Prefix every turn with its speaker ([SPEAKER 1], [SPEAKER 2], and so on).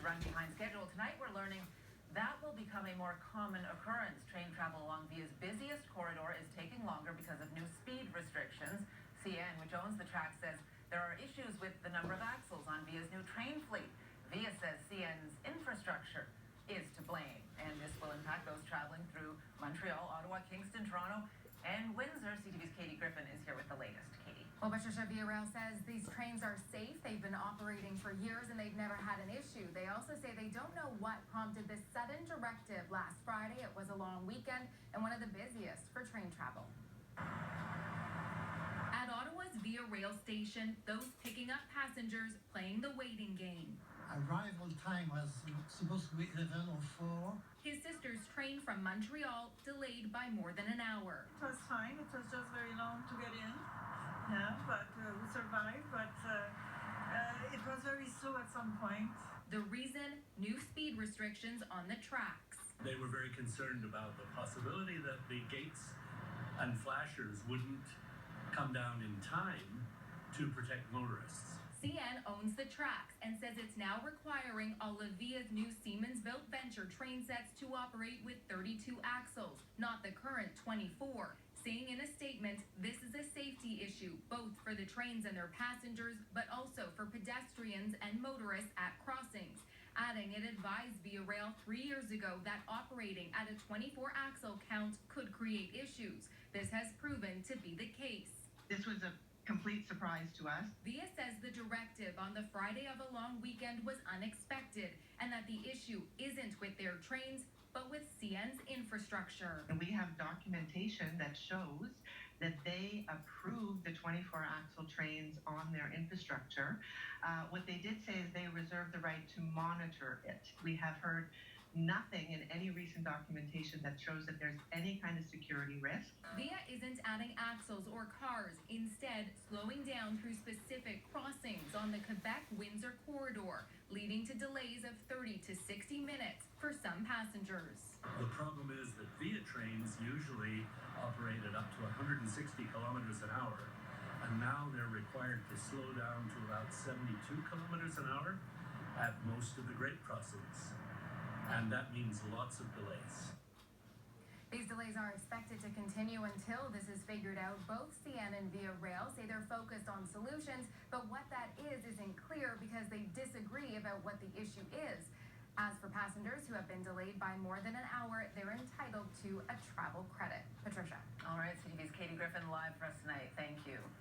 [SPEAKER 1] run behind schedule. Tonight we're learning that will become a more common occurrence. Train travel along Via's busiest corridor is taking longer because of new speed restrictions. CN, which owns the track, says there are issues with the number of axles on Via's new train fleet. Via says CN's infrastructure is to blame, and this will impact those traveling through Montreal, Ottawa, Kingston, Toronto, and Windsor. CTV's Katie Griffin is here with the latest. Katie.
[SPEAKER 2] Well, Patricia, Via Rail says these trains are safe. They've been operating for years and they've never had an issue. They also say they don't know what prompted this sudden directive last Friday. It was a long weekend and one of the busiest for train travel.
[SPEAKER 3] At Ottawa's Via Rail station, those picking up passengers playing the waiting game.
[SPEAKER 4] Arrival time was supposed to be 11:04.
[SPEAKER 3] His sister's train from Montreal delayed by more than an hour.
[SPEAKER 5] It was fine. It was just very long to get in. Yeah, but we survived. But it was very slow at some point.
[SPEAKER 3] The reason? New speed restrictions on the tracks.
[SPEAKER 6] They were very concerned about the possibility that the gates and flashers wouldn't come down in time to protect motorists.
[SPEAKER 3] CN owns the tracks and says it's now requiring all of Via's new Siemens-built Venture train sets to operate with 32 axles, not the current 24. Saying in a statement, this is a safety issue, both for the trains and their passengers, but also for pedestrians and motorists at crossings. Adding it advised Via Rail 3 years ago that operating at a 24-axle count could create issues. This has proven to be the case.
[SPEAKER 7] This was a complete surprise to us.
[SPEAKER 3] Via says the directive on the Friday of a long weekend was unexpected and that the issue isn't with their trains, but with CN's infrastructure.
[SPEAKER 7] And we have documentation that shows that they approved the 24-axle trains on their infrastructure. What they did say is they reserve the right to monitor it. We have heard nothing in any recent documentation that shows that there's any kind of security risk.
[SPEAKER 3] Via isn't adding axles or cars, instead slowing down through specific crossings on the Quebec-Windsor corridor, leading to delays of 30 to 60 minutes for some passengers.
[SPEAKER 6] The problem is that Via trains usually operated up to 160 kilometers an hour, and now they're required to slow down to about 72 kilometers an hour at most of the grade crossings. And that means lots of delays.
[SPEAKER 2] These delays are expected to continue until this is figured out. Both CN and Via Rail say they're focused on solutions, but what that isn't clear because they disagree about what the issue is. As for passengers who have been delayed by more than an hour, they're entitled to a travel credit. Patricia.
[SPEAKER 1] All right, CTV's Katie Griffin live for us tonight. Thank you.